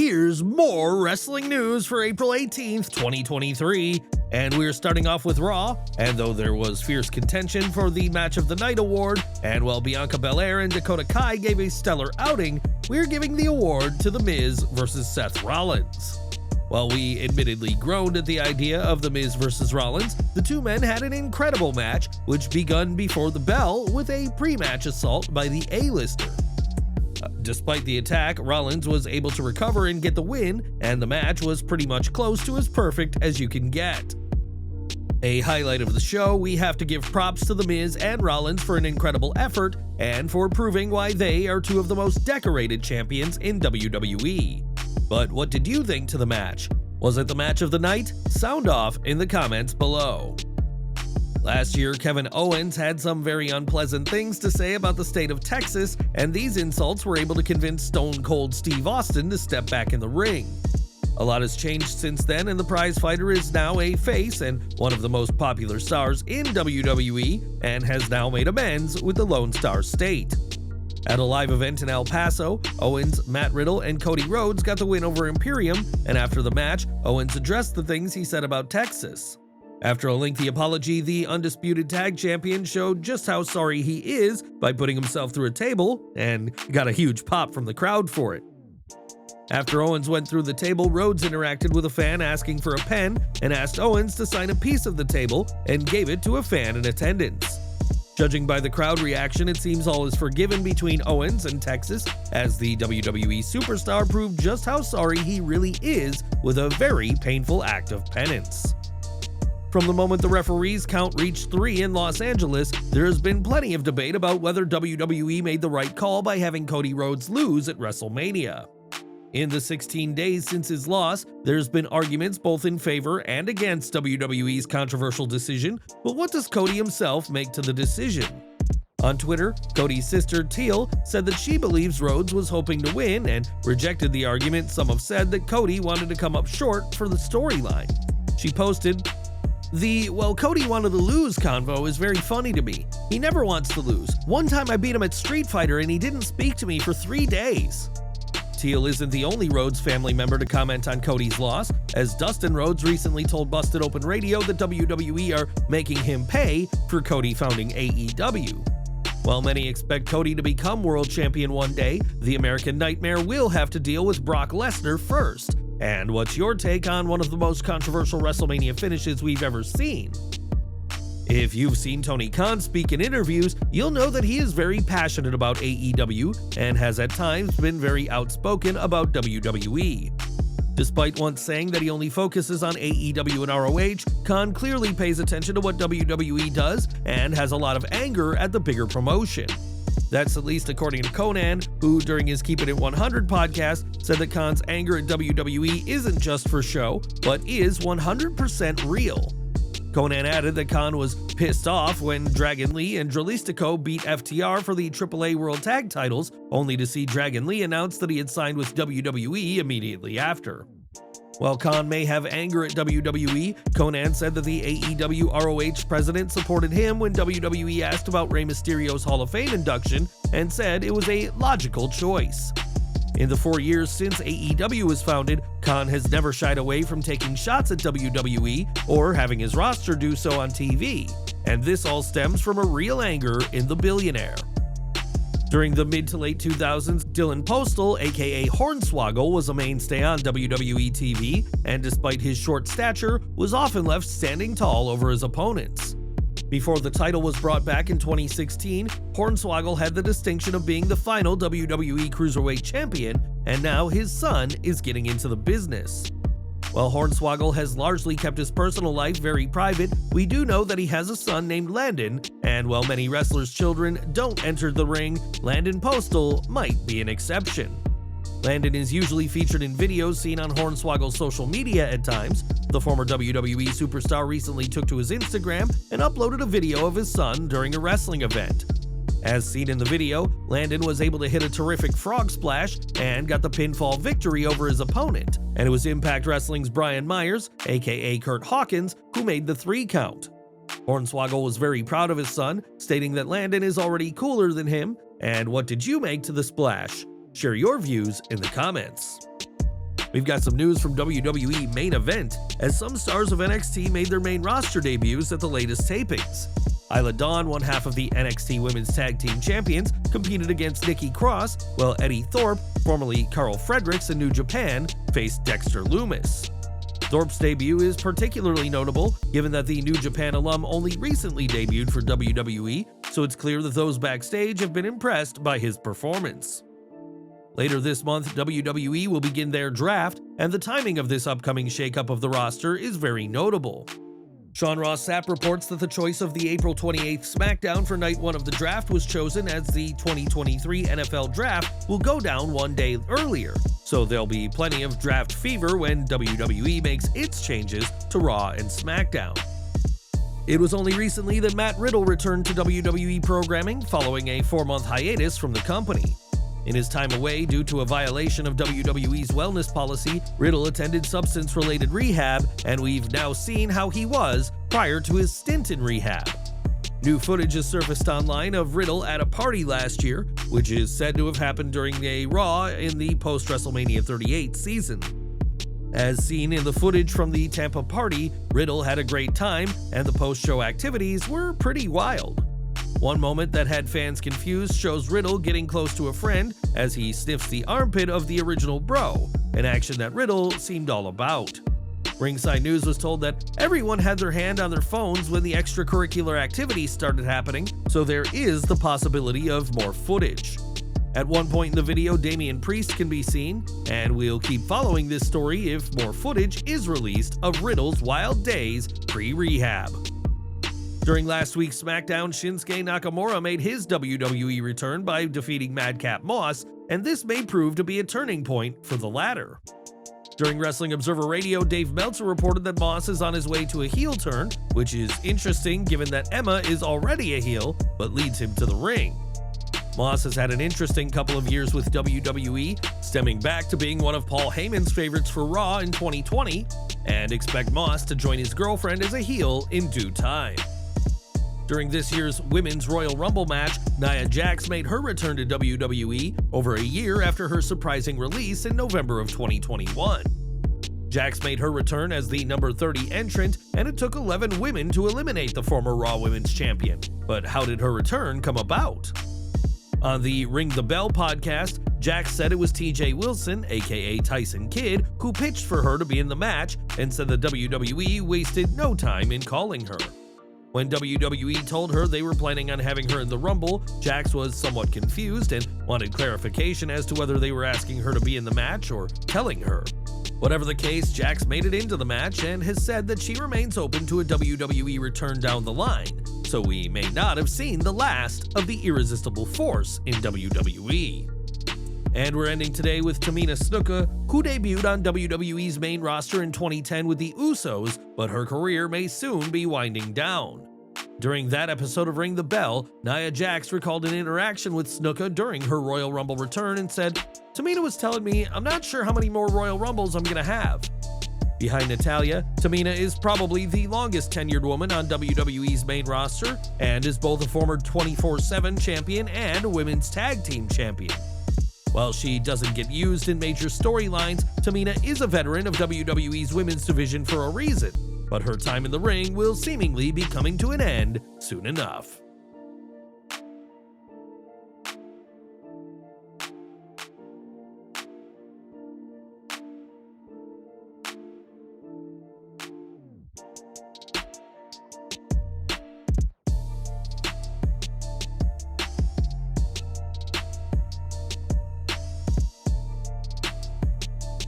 here's more wrestling news for April 18th, 2023. And we're starting off with Raw, and though there was fierce contention for the Match of the Night award, and while Bianca Belair and Dakota Kai gave a stellar outing, we're giving the award to The Miz versus Seth Rollins. While we admittedly groaned at the idea of The Miz versus Rollins, the two men had an incredible match, which begun before the bell with a pre-match assault by the A-lister. Despite the attack, Rollins was able to recover and get the win, and the match was pretty much close to as perfect as you can get. A highlight of the show, we have to give props to The Miz and Rollins for an incredible effort and for proving why they are two of the most decorated champions in WWE. But what did you think to the match? Was it the match of the night? Sound off in the comments below. Last year, Kevin Owens had some very unpleasant things to say about the state of Texas, and these insults were able to convince Stone Cold Steve Austin to step back in the ring. A lot has changed since then, and the prizefighter is now a face and one of the most popular stars in WWE, and has now made amends with the Lone Star State. At a live event in El Paso, Owens, Matt Riddle, and Cody Rhodes got the win over Imperium, and after the match, Owens addressed the things he said about Texas. After a lengthy apology, the undisputed tag champion showed just how sorry he is by putting himself through a table, and got a huge pop from the crowd for it. After Owens went through the table, Rhodes interacted with a fan asking for a pen and asked Owens to sign a piece of the table and gave it to a fan in attendance. Judging by the crowd reaction, it seems all is forgiven between Owens and Texas, as the WWE superstar proved just how sorry he really is with a very painful act of penance. From the moment the referees count reached 3 in Los Angeles, there has been plenty of debate about whether WWE made the right call by having Cody Rhodes lose at WrestleMania. In the 16 days since his loss, there's been arguments both in favor and against WWE's controversial decision, but what does Cody himself make to the decision? On Twitter, Cody's sister Teal said that she believes Rhodes was hoping to win and rejected the argument some have said that Cody wanted to come up short for the storyline. She posted, "Well, Cody wanted to lose convo is very funny to me. He never wants to lose. One time I beat him at Street Fighter and he didn't speak to me for 3 days." Teal isn't the only Rhodes family member to comment on Cody's loss, as Dustin Rhodes recently told Busted Open Radio that WWE are making him pay for Cody founding AEW. While many expect Cody to become world champion one day, the American Nightmare will have to deal with Brock Lesnar first. And what's your take on one of the most controversial WrestleMania finishes we've ever seen? If you've seen Tony Khan speak in interviews, you'll know that he is very passionate about AEW and has at times been very outspoken about WWE. Despite once saying that he only focuses on AEW and ROH, Khan clearly pays attention to what WWE does and has a lot of anger at the bigger promotion. That's at least according to Conan, who during his Keep It at 100 podcast said that Khan's anger at WWE isn't just for show, but is 100% real. Conan added that Khan was pissed off when Dragon Lee and Dralistico beat FTR for the AAA World Tag titles, only to see Dragon Lee announce that he had signed with WWE immediately after. While Khan may have anger at WWE, Conan said that the AEW ROH president supported him when WWE asked about Rey Mysterio's Hall of Fame induction and said it was a logical choice. In the 4 years since AEW was founded, Khan has never shied away from taking shots at WWE or having his roster do so on TV, and this all stems from a real anger in the billionaire. During the mid to late 2000s, Dylan Postal, aka Hornswoggle, was a mainstay on WWE TV, and despite his short stature, was often left standing tall over his opponents. Before the title was brought back in 2016, Hornswoggle had the distinction of being the final WWE Cruiserweight Champion, and now his son is getting into the business. While Hornswoggle has largely kept his personal life very private, we do know that he has a son named Landon, and while many wrestlers' children don't enter the ring, Landon Postal might be an exception. Landon is usually featured in videos seen on Hornswoggle's social media at times. The former WWE superstar recently took to his Instagram and uploaded a video of his son during a wrestling event. As seen in the video, Landon was able to hit a terrific frog splash and got the pinfall victory over his opponent, and it was Impact Wrestling's Brian Myers, aka Kurt Hawkins, who made the 3 count. Hornswoggle was very proud of his son, stating that Landon is already cooler than him. And what did you make to the splash? Share your views in the comments. We've got some news from WWE Main Event, as some stars of NXT made their main roster debuts at the latest tapings. Isla Dawn, one half of the NXT Women's Tag Team Champions, competed against Nikki Cross, while Eddie Thorpe, formerly Carl Fredericks in New Japan, faced Dexter Lumis. Thorpe's debut is particularly notable, given that the New Japan alum only recently debuted for WWE, so it's clear that those backstage have been impressed by his performance. Later this month, WWE will begin their draft, and the timing of this upcoming shakeup of the roster is very notable. Sean Ross Sapp reports that the choice of the April 28th SmackDown for Night 1 of the draft was chosen as the 2023 NFL Draft will go down one day earlier, so there'll be plenty of draft fever when WWE makes its changes to Raw and SmackDown. It was only recently that Matt Riddle returned to WWE programming following a 4-month hiatus from the company. In his time away due to a violation of WWE's wellness policy, Riddle attended substance-related rehab, and we've now seen how he was prior to his stint in rehab. New footage has surfaced online of Riddle at a party last year, which is said to have happened during a Raw in the post-WrestleMania 38 season. As seen in the footage from the Tampa party, Riddle had a great time, and the post-show activities were pretty wild. One moment that had fans confused shows Riddle getting close to a friend as he sniffs the armpit of the original Bro, an action that Riddle seemed all about. Ringside News was told that everyone had their hand on their phones when the extracurricular activities started happening, so there is the possibility of more footage. At one point in the video, Damian Priest can be seen, and we'll keep following this story if more footage is released of Riddle's wild days pre-rehab. During last week's SmackDown, Shinsuke Nakamura made his WWE return by defeating Madcap Moss, and this may prove to be a turning point for the latter. During Wrestling Observer Radio, Dave Meltzer reported that Moss is on his way to a heel turn, which is interesting given that Emma is already a heel, but leads him to the ring. Moss has had an interesting couple of years with WWE, stemming back to being one of Paul Heyman's favorites for Raw in 2020, and expect Moss to join his girlfriend as a heel in due time. During this year's Women's Royal Rumble match, Nia Jax made her return to WWE over a year after her surprising release in November of 2021. Jax made her return as the number 30 entrant, and it took 11 women to eliminate the former Raw Women's Champion. But how did her return come about? On the Ring the Bell podcast, Jax said it was TJ Wilson, aka Tyson Kidd, who pitched for her to be in the match, and said the WWE wasted no time in calling her. When WWE told her they were planning on having her in the Rumble, Jax was somewhat confused and wanted clarification as to whether they were asking her to be in the match or telling her. Whatever the case, Jax made it into the match and has said that she remains open to a WWE return down the line, so we may not have seen the last of the irresistible force in WWE. And we're ending today with Tamina Snuka, who debuted on WWE's main roster in 2010 with the Usos, but her career may soon be winding down. During that episode of Ring the Bell, Nia Jax recalled an interaction with Snuka during her Royal Rumble return and said, "Tamina was telling me I'm not sure how many more Royal Rumbles I'm gonna have." Behind Natalya, Tamina is probably the longest tenured woman on WWE's main roster and is both a former 24/7 champion and women's tag team champion. While she doesn't get used in major storylines, Tamina is a veteran of WWE's women's division for a reason, but her time in the ring will seemingly be coming to an end soon enough.